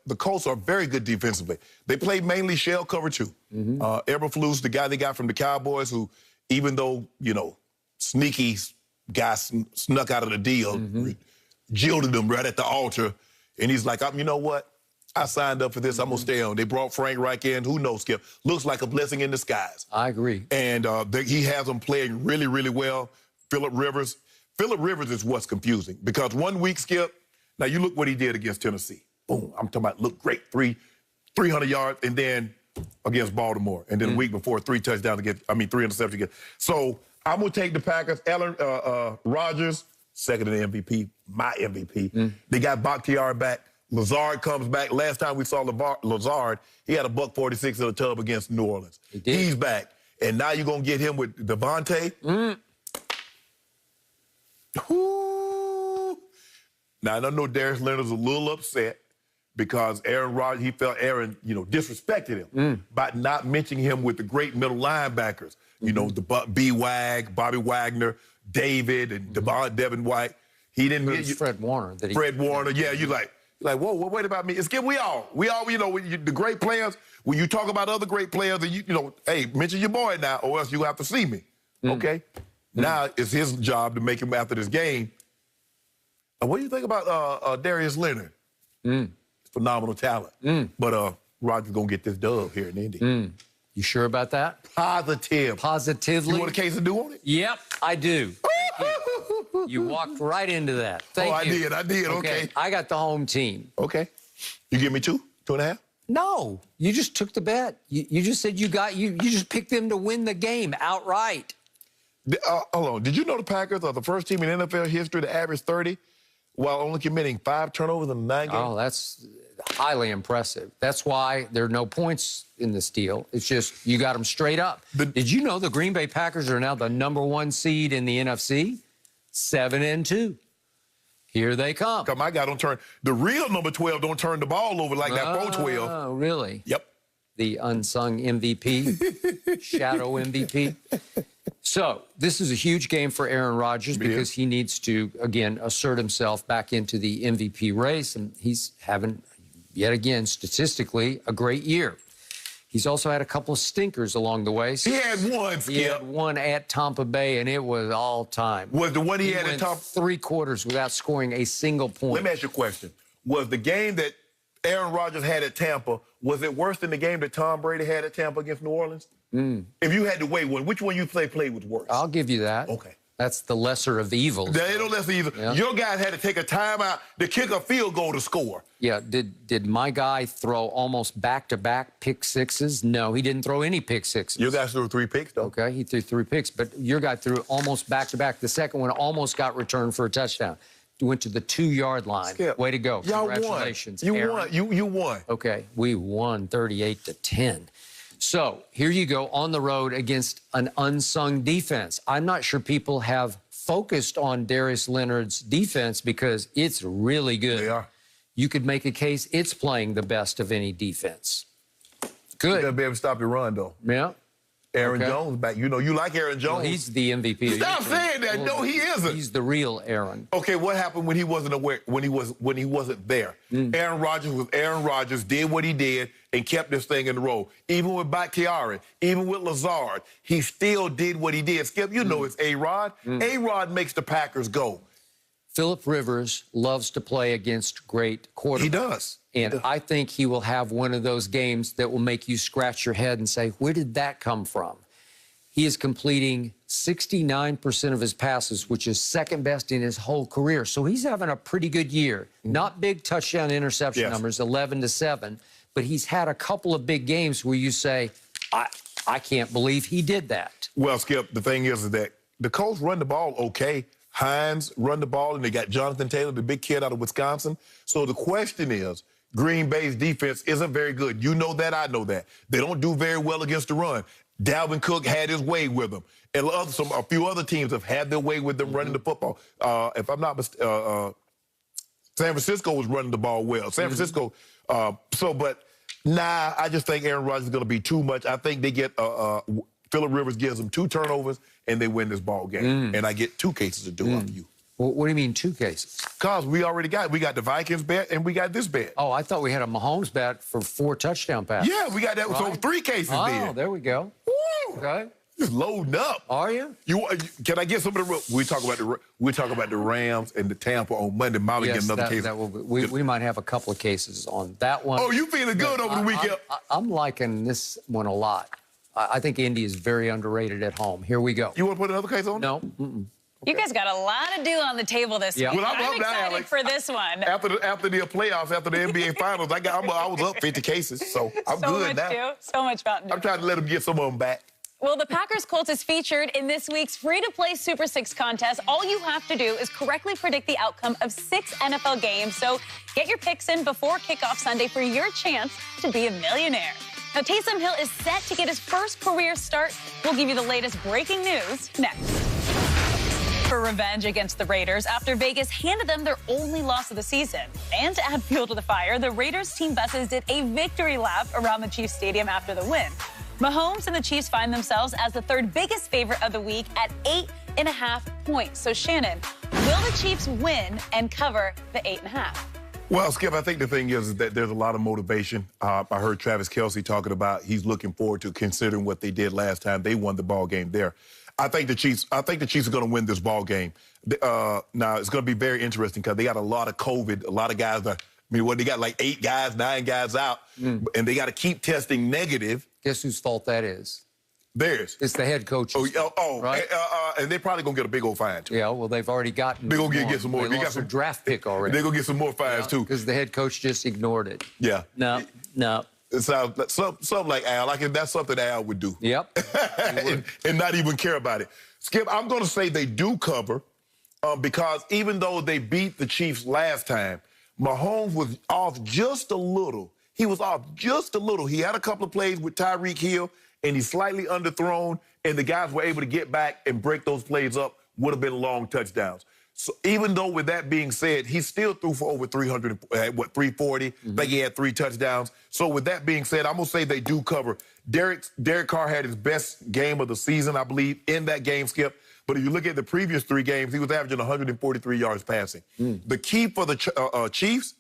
the Colts are very good defensively. They play mainly shell cover two. Eberflus, the guy they got from the Cowboys, who, even though, sneaky guy snuck out of the deal, jilted them right at the altar, and he's like, you know what? I signed up for this. I'm going to stay on. They brought Frank Reich in. Who knows, Skip? Looks like a blessing in disguise. I agree. And he has them playing really, really well. Phillip Rivers is what's confusing because 1 week, Skip, now you look what he did against Tennessee. Boom. I'm talking about look great. 300 yards, and then against Baltimore. And then a week before, 3 touchdowns against, 3 interceptions against. So I'm going to take the Packers. Aaron Rodgers, second in the MVP, my MVP. They got Bakhtiari back. Lazard comes back. Last time we saw Lazard, he had a $146 in the tub against New Orleans. He did. He's back. And now you're going to get him with Devontae. Now, I know Darius Leonard's a little upset because Aaron Rodgers, he felt Aaron, disrespected him by not mentioning him with the great middle linebackers. The B-Wag, Bobby Wagner, David, and Devin White. He didn't get you. Fred Warner. Fred Warner, yeah, you're like, whoa, wait about me. It's good. We all, the great players, when you talk about other great players, and hey, mention your boy now, or else you have to see me. Okay? Now it's his job to make him after this game. What do you think about Darius Leonard? Phenomenal talent. But Rodgers going to get this dub here in Indy. You sure about that? Positive. Positively? You want a case of do on it? Yep, I do. You walked right into that. Thank you. I did. Okay. I got the home team. Okay. You give me 2.5? No, you just took the bet. You just said you just picked them to win the game outright. Hold on. Did you know the Packers are the first team in NFL history to average 30 while only committing 5 turnovers in 9 games? Oh, that's highly impressive. That's why there are no points in this deal. It's just you got them straight up. Did you know the Green Bay Packers are now the #1 seed in the NFC? 7-2. Here they come. My guy don't turn. The real number 12 don't turn the ball over like that 4-12. Oh, really? Yep. The unsung MVP, shadow MVP. So this is a huge game for Aaron Rodgers because he needs to, again, assert himself back into the MVP race, and he's having, yet again, statistically, a great year. He's also had a couple of stinkers along the way. He had one, Skip. He had one at Tampa Bay, and it was all time. Was the one he had went at Tampa? 3 quarters without scoring a single point. Let me ask you a question. Was the game that Aaron Rodgers had at Tampa, was it worse than the game that Tom Brady had at Tampa against New Orleans? If you had to weigh one, which one you played was worse? I'll give you that. Okay. That's the lesser of evils. There ain't no lesser evil. Yeah. Your guys had to take a timeout to kick a field goal to score. Yeah, did my guy throw almost back-to-back pick sixes? No, he didn't throw any pick sixes. Your guys threw 3 picks, though. Okay, he threw 3 picks, but your guy threw almost back-to-back. The second one almost got returned for a touchdown. Went to the 2-yard line. Skip. Way to go. Y'all Congratulations, won. Aaron. You won. Okay, we won 38-10. So here you go on the road against an unsung defense. I'm not sure people have focused on Darius Leonard's defense because it's really good. They are. You could make a case it's playing the best of any defense. Good. You got to be able to stop the run, though. Yeah. Aaron Jones back. You like Aaron Jones. Well, he's the MVP. Stop saying that. No, he isn't. He's the real Aaron. Okay, what happened when he wasn't aware? When he wasn't there? Aaron Rodgers was Aaron Rodgers. Did what he did and kept this thing in the row. Even with Bakhtiari, even with Lazard, he still did what he did. Skip, you know it's A-Rod. A-Rod makes the Packers go. Phillip Rivers loves to play against great quarterbacks. He does. And I think he will have one of those games that will make you scratch your head and say, where did that come from? He is completing 69% of his passes, which is second best in his whole career. So he's having a pretty good year. Not big touchdown interception numbers, 11-7, but he's had a couple of big games where you say, I can't believe he did that. Well, Skip, the thing is that the Colts run the ball okay. Hines run the ball, and they got Jonathan Taylor, the big kid out of Wisconsin. So the question is, Green Bay's defense isn't very good. You know that, I know that. They don't do very well against the run. Dalvin Cook had his way with them. And a few other teams have had their way with them running the football. If I'm not mistaken, San Francisco was running the ball well. San Francisco, but I just think Aaron Rodgers is going to be too much. I think they get, Phillip Rivers gives them 2 turnovers, and they win this ball game. And I get 2 cases of do on you. Well, what do you mean 2 cases? Because we got the Vikings bet and we got this bet. Oh, I thought we had a Mahomes bet for 4 touchdown passes. Yeah, we got that. Right. So 3 cases then. Oh, there we go. Woo! Okay. Just loading up. Are you? Can I get some of the? We talk about the Rams and the Tampa on Monday. Might get another case. That will be, we might have a couple of cases on that one. Oh, you feeling good over the weekend? I'm liking this one a lot. I think Indy is very underrated at home. Here we go. You want to put another case on? No. Mm-mm. You guys got a lot to do on the table this week. Well, I'm excited Alex. for this one. After the playoffs, after the NBA Finals, I was up 50 cases, so I'm good now. So much Mountain Dew. I'm trying to let them get some of them back. Well, the Packers Colts is featured in this week's free-to-play Super 6 contest. All you have to do is correctly predict the outcome of 6 NFL games. So get your picks in before kickoff Sunday for your chance to be a millionaire. Now, Taysom Hill is set to get his first career start. We'll give you the latest breaking news next. For revenge against the Raiders after Vegas handed them their only loss of the season. And to add fuel to the fire, the Raiders team buses did a victory lap around the Chiefs Stadium after the win. Mahomes and the Chiefs find themselves as the 3rd biggest favorite of the week at 8.5 points. So, Shannon, will the Chiefs win and cover the 8.5? Well, Skip, I think the thing is that there's a lot of motivation. I heard Travis Kelce talking about he's looking forward to considering what they did last time they won the ball game there. I think the Chiefs are going to win this ball game. Now, it's going to be very interesting because they got a lot of COVID, a lot of guys that, they got like 8 guys, 9 guys out, and they got to keep testing negative. Guess whose fault that is? Theirs. It's the head coach. Right? And they're probably going to get a big old fine, too. Yeah, well, they've already gotten They're going to get some more. They lost their draft pick already. They're going to get some more fines, too. Because the head coach just ignored it. Yeah. No. It sounds like something like Al. That's something Al would do. Yep. and not even care about it. Skip, I'm going to say they do cover because even though they beat the Chiefs last time, Mahomes was off just a little. He was off just a little. He had a couple of plays with Tyreek Hill, and he's slightly underthrown, and the guys were able to get back and break those plays up. Would have been long touchdowns. So even though with that being said, he still threw for over 300, 340. I think he had 3 touchdowns. So with that being said, I'm going to say they do cover. Derek Carr had his best game of the season, I believe, in that game, Skip. But if you look at the previous 3 games, he was averaging 143 yards passing. The key for the Chiefs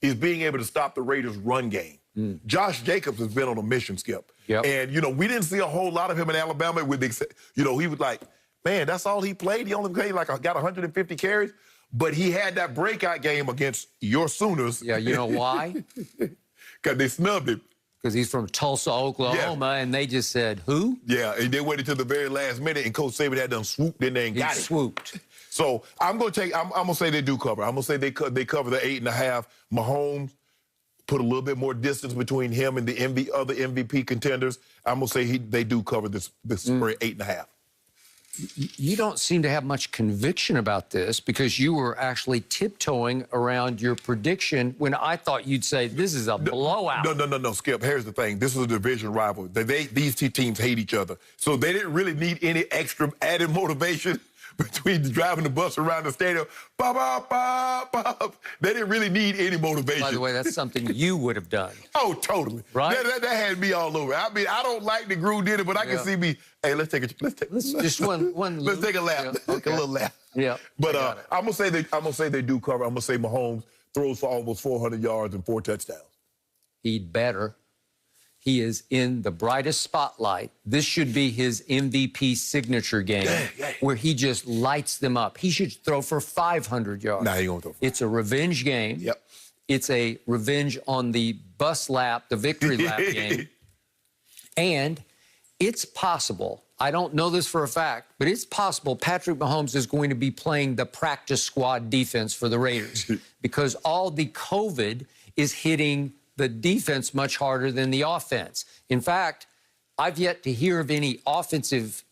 is being able to stop the Raiders' run game. Josh Jacobs has been on a mission, Skip. Yep. And, we didn't see a whole lot of him in Alabama. He was like, man, that's all he played. He only played got 150 carries. But he had that breakout game against your Sooners. Yeah, you know why? Because they snubbed him. Because he's from Tulsa, Oklahoma, and they just said, who? Yeah, and they waited till the very last minute, and Coach Saban had them swooped in there and got it. Swooped. So I'm going to say they do cover. I'm going to say they cover the 8.5. Mahomes put a little bit more distance between him and the other MVP contenders. I'm going to say they do cover this spread 8.5. You don't seem to have much conviction about this because you were actually tiptoeing around your prediction when I thought you'd say this is a blowout. No, Skip. Here's the thing. This is a division rival. These 2 teams hate each other. So they didn't really need any extra added motivation between driving the bus around the stadium. Bop, bop, bop, bop. They didn't really need any motivation. By the way, that's something you would have done. Oh, totally. Right? That had me all over. I don't like the Groove did it, but I can see me. Hey, let's take a lap. Let's take a lap. Take a little lap. Yeah. But I'm gonna say they do cover. I'm gonna say Mahomes throws for almost 400 yards and 4 touchdowns. He'd better. He is in the brightest spotlight. This should be his MVP signature game where he just lights them up. He should throw for 500 yards. Nah, he won't throw for It's a revenge game. Yep. It's a revenge on the bus lap, the victory lap game. And it's possible, I don't know this for a fact, but it's possible Patrick Mahomes is going to be playing the practice squad defense for the Raiders because all the COVID is hitting the defense much harder than the offense. In fact, I've yet to hear of any offensive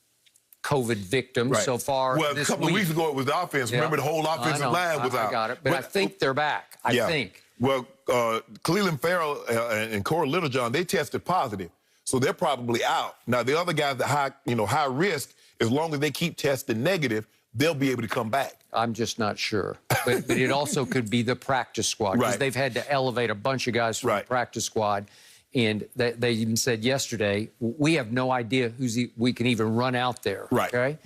COVID victims so far. Well, a couple of weeks ago it was the offense. Remember, the whole offensive line was out. I got it, but I think they're back. I think. Well, Cleveland Farrell and Corey Littlejohn, they tested positive, so they're probably out. Now, the other guys that high risk, as long as they keep testing negative, they'll be able to come back. I'm just not sure. But it also could be the practice squad because they've had to elevate a bunch of guys from the practice squad. And they even said yesterday, we have no idea we can even run out there. Right. Okay?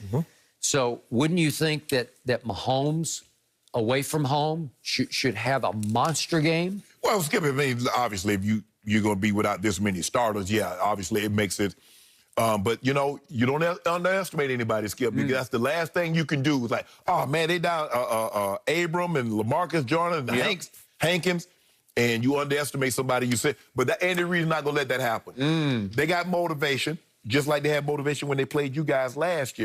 So wouldn't you think that Mahomes away from home should have a monster game? Well, Skip, I mean, obviously, if you're going to be without this many starters, yeah, obviously it makes it. But, you know, you don't underestimate anybody, Skip, because that's the last thing you can do. It's like, oh, man, they down Abram and LaMarcus Jordan and Hankins, and you underestimate somebody you said. But Andy Reid's not going to let that happen. They got motivation, just like they had motivation when they played you guys last year.